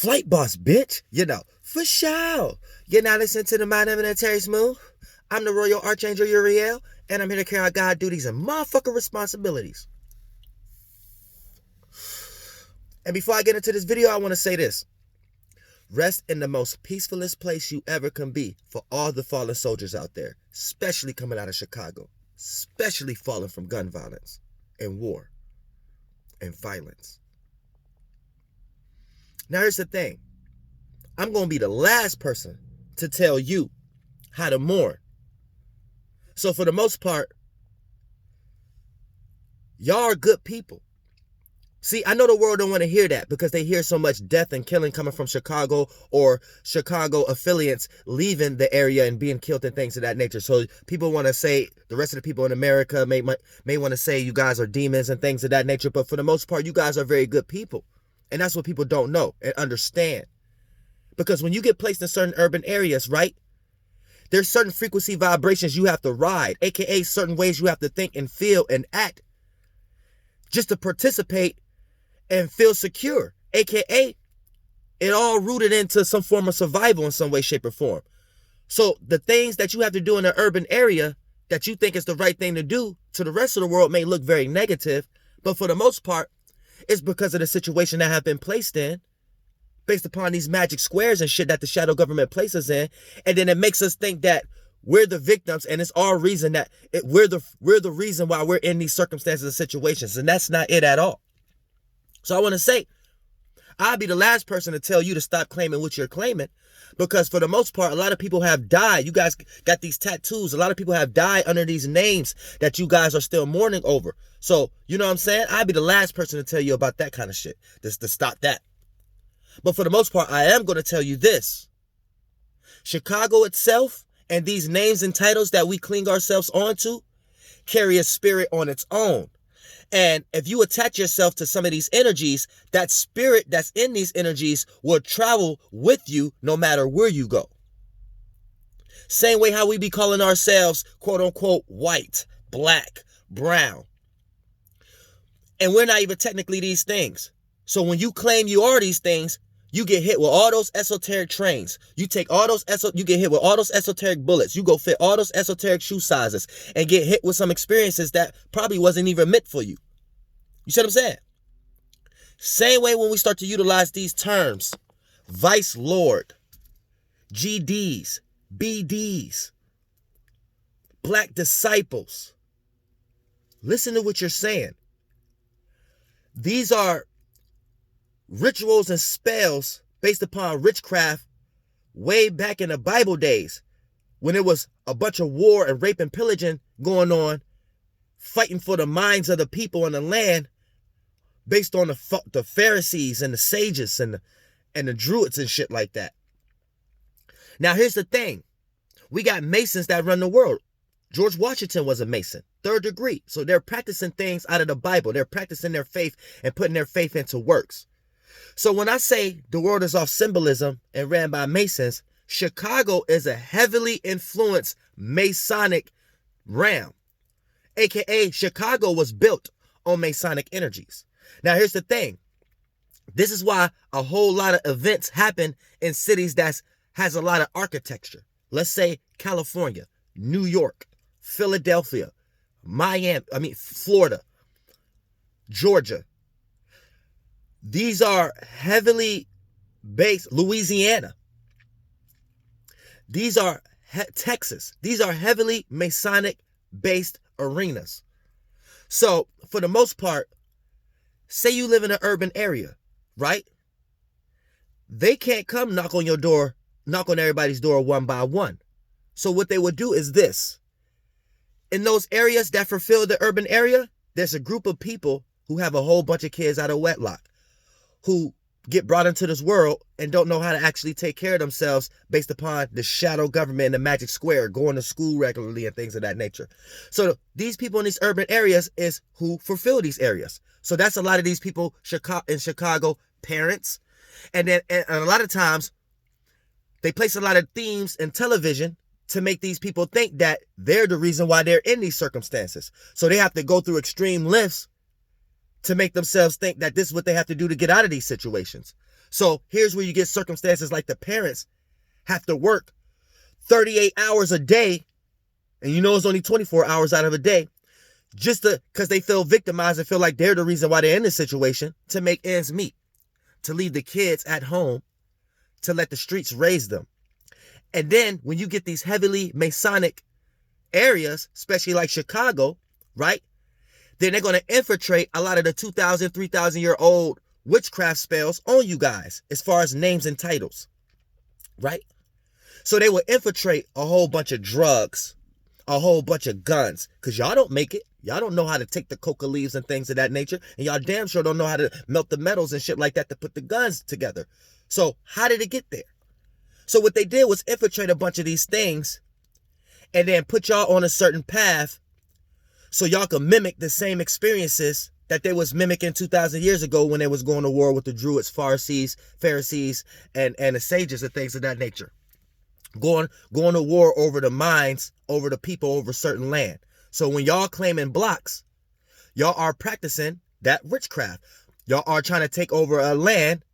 Flight boss, bitch. For sure. You're not listening to the Mind Eminent Terry Smooth. I'm the Royal Archangel Uriel, and I'm here to carry out God duties and motherfucking responsibilities. And before I get into this video, I want to say this. Rest in the most peacefulest place you ever can be for all the fallen soldiers out there, especially coming out of Chicago, especially falling from gun violence and war and violence. Now, here's the thing. I'm going to be the last person to tell you how to mourn. So for the most part, y'all are good people. See, I know the world don't want to hear that because they hear so much death and killing coming from Chicago or Chicago affiliates leaving the area and being killed and things of that nature. So people want to say, the rest of the people in America may want to say you guys are demons and things of that nature. But for the most part, you guys are very good people. And that's what people don't know and understand. Because when you get placed in certain urban areas, right, there's certain frequency vibrations you have to ride, aka certain ways you have to think and feel and act just to participate and feel secure, aka it all rooted into some form of survival in some way, shape, or form. So the things that you have to do in an urban area that you think is the right thing to do to the rest of the world may look very negative, but for the most part, it's because of the situation that have been placed in based upon these magic squares and shit that the shadow government places in. And then it makes us think that we're the victims and it's our reason that we're the reason why we're in these circumstances and situations. And that's not it at all. So I want to say, I'll be the last person to tell you to stop claiming what you're claiming, because for the most part, a lot of people have died. You guys got these tattoos. A lot of people have died under these names that you guys are still mourning over. So, you know what I'm saying? I'll be the last person to tell you about that kind of shit, just to stop that. But for the most part, I am going to tell you this. Chicago itself and these names and titles that we cling ourselves onto carry a spirit on its own. And if you attach yourself to some of these energies, that spirit that's in these energies will travel with you no matter where you go. Same way how we be calling ourselves, quote unquote, white, black, brown. And we're not even technically these things. So when you claim you are these things, you get hit with all those esoteric trains. You take all those you get hit with all those esoteric bullets. You go fit all those esoteric shoe sizes and get hit with some experiences that probably wasn't even meant for you. You see what I'm saying? Same way when we start to utilize these terms, Vice Lord, GDs, BDs, Black Disciples. Listen to what you're saying. These are rituals and spells based upon witchcraft way back in the Bible days when it was a bunch of war and rape and pillaging going on, fighting for the minds of the people in the land based on the Pharisees and the sages and the Druids and shit like that. Now here's the thing. We got Masons that run the world. George Washington was a Mason, 3rd degree. So they're practicing things out of the Bible. They're practicing their faith and putting their faith into works. So when I say the world is off symbolism and ran by Masons, Chicago is a heavily influenced Masonic realm. AKA Chicago was built on Masonic energies. Now here's the thing. This is why a whole lot of events happen in cities that has a lot of architecture. Let's say California, New York, Philadelphia, Florida, Georgia. These are heavily based, Louisiana. These are Texas. These are heavily Masonic based arenas. So for the most part, say you live in an urban area, right? They can't come knock on your door, knock on everybody's door one by one. So what they would do is this. In those areas that fulfill the urban area, there's a group of people who have a whole bunch of kids out of wedlock, who get brought into this world and don't know how to actually take care of themselves based upon the shadow government and the magic square, going to school regularly and things of that nature. So these people in these urban areas is who fulfill these areas. So that's a lot of these people in Chicago, parents. And then and a lot of times they place a lot of themes in television to make these people think that they're the reason why they're in these circumstances. So they have to go through extreme lifts to make themselves think that this is what they have to do to get out of these situations. So here's where you get circumstances like the parents have to work 38 hours a day, and you know it's only 24 hours out of a day, just because they feel victimized and feel like they're the reason why they're in this situation, to make ends meet, to leave the kids at home, to let the streets raise them. And then when you get these heavily Masonic areas, especially like Chicago, right? Then they're going to infiltrate a lot of the 2,000, 3,000-year-old witchcraft spells on you guys as far as names and titles, right? So they will infiltrate a whole bunch of drugs, a whole bunch of guns, because y'all don't make it. Y'all don't know how to take the coca leaves and things of that nature, and y'all damn sure don't know how to melt the metals and shit like that to put the guns together. So how did it get there? So what they did was infiltrate a bunch of these things and then put y'all on a certain path so y'all could mimic the same experiences that they was mimicking 2,000 years ago when they was going to war with the Druids, Pharisees, and the sages and things of that nature. Going to war over the minds, over the people, over certain land. So when y'all claiming blocks, y'all are practicing that witchcraft. Y'all are trying to take over a land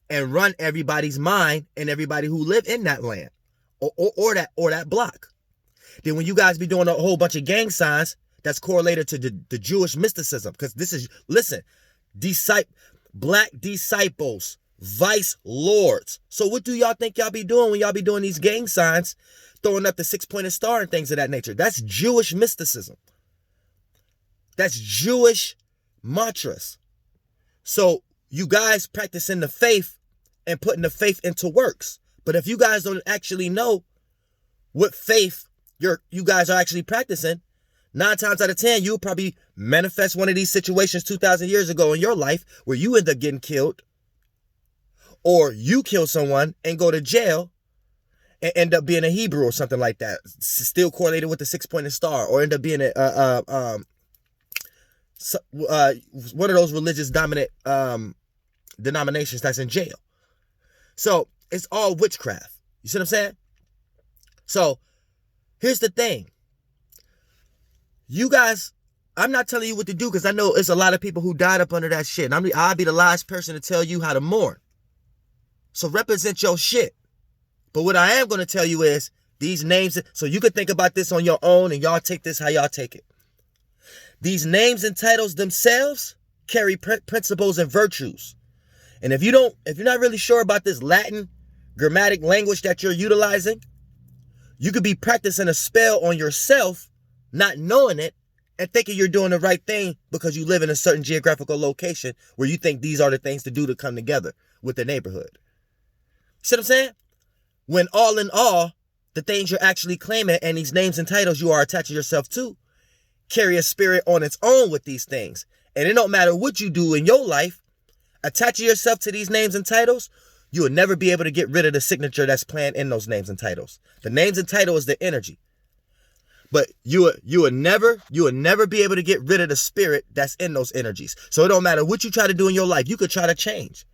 and run everybody's mind and everybody who live in that land or that block. Then when you guys be doing a whole bunch of gang signs, that's correlated to the Jewish mysticism. Because this is, listen, black disciples, vice lords. So what do y'all think y'all be doing when y'all be doing these gang signs, throwing up the 6-pointed star and things of that nature? That's Jewish mysticism. That's Jewish mantras. So you guys practicing the faith and putting the faith into works. But if you guys don't actually know what faith you guys are actually practicing, 9 times out of 10, you'll probably manifest one of these situations 2,000 years ago in your life where you end up getting killed, or you kill someone and go to jail and end up being a Hebrew or something like that, still correlated with the 6-pointed star, or end up being one of those religious dominant denominations that's in jail. So it's all witchcraft. You see what I'm saying? So here's the thing. You guys, I'm not telling you what to do because I know it's a lot of people who died up under that shit. And I'll be the last person to tell you how to mourn. So represent your shit. But what I am going to tell you is these names, so you can think about this on your own and y'all take this how y'all take it. These names and titles themselves carry principles and virtues. And if you're not really sure about this Latin grammatic language that you're utilizing, you could be practicing a spell on yourself, not knowing it, and thinking you're doing the right thing because you live in a certain geographical location where you think these are the things to do to come together with the neighborhood. See what I'm saying? When all in all, the things you're actually claiming and these names and titles you are attaching yourself to carry a spirit on its own with these things. And it don't matter what you do in your life, attaching yourself to these names and titles, you will never be able to get rid of the signature that's planned in those names and titles. The names and title is the energy. But you would never be able to get rid of the spirit that's in those energies. So it don't matter what you try to do in your life. You could try to change.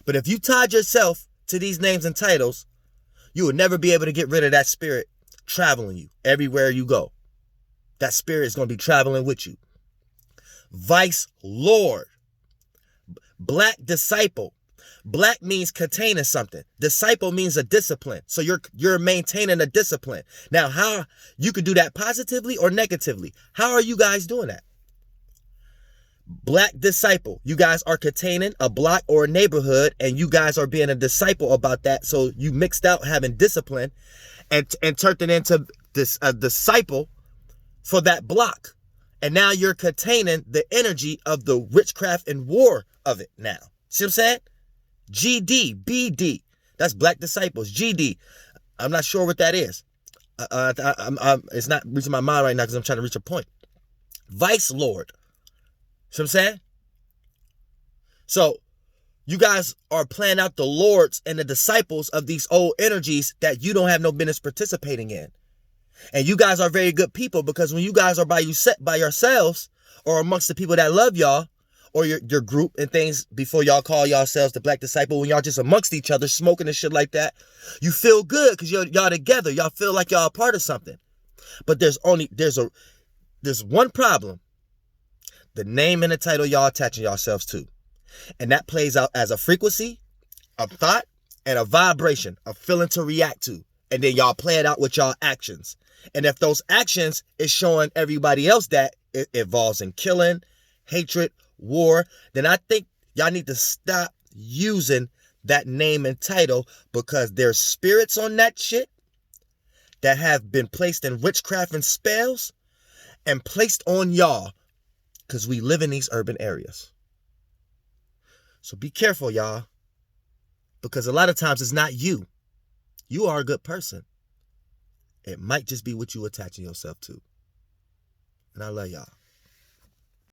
But if you tied yourself to these names and titles, you would never be able to get rid of that spirit traveling you everywhere you go. That spirit is going to be traveling with you. Vice Lord. Black disciple. Black means containing something. Disciple means a discipline. So you're maintaining a discipline. Now, how you could do that positively or negatively? How are you guys doing that? Black disciple. You guys are containing a block or a neighborhood, and you guys are being a disciple about that. So you mixed out having discipline and turned it into a disciple for that block. And now you're containing the energy of the witchcraft and war of it now. See what I'm saying? GD, BD. That's Black Disciples. GD. I'm not sure what that is. It's not reaching my mind right now because I'm trying to reach a point. Vice Lord. See what I'm saying? So you guys are playing out the lords and the disciples of these old energies that you don't have no business participating in. And you guys are very good people because when you guys are by yourselves or amongst the people that love y'all, or your group and things before y'all call yourselves the Black Disciple, when y'all just amongst each other smoking and shit like that, you feel good because y'all together. Y'all feel like y'all a part of something. But there's one problem. The name and the title y'all attaching yourselves to. And that plays out as a frequency a thought and a vibration, a feeling to react to. And then y'all play it out with y'all actions. And if those actions is showing everybody else that it involves in killing, hatred, war, then I think y'all need to stop using that name and title, because there's spirits on that shit that have been placed in witchcraft and spells and placed on y'all because we live in these urban areas. So be careful, y'all, because a lot of times it's not you. You are a good person. It might just be what you attaching yourself to. And I love y'all.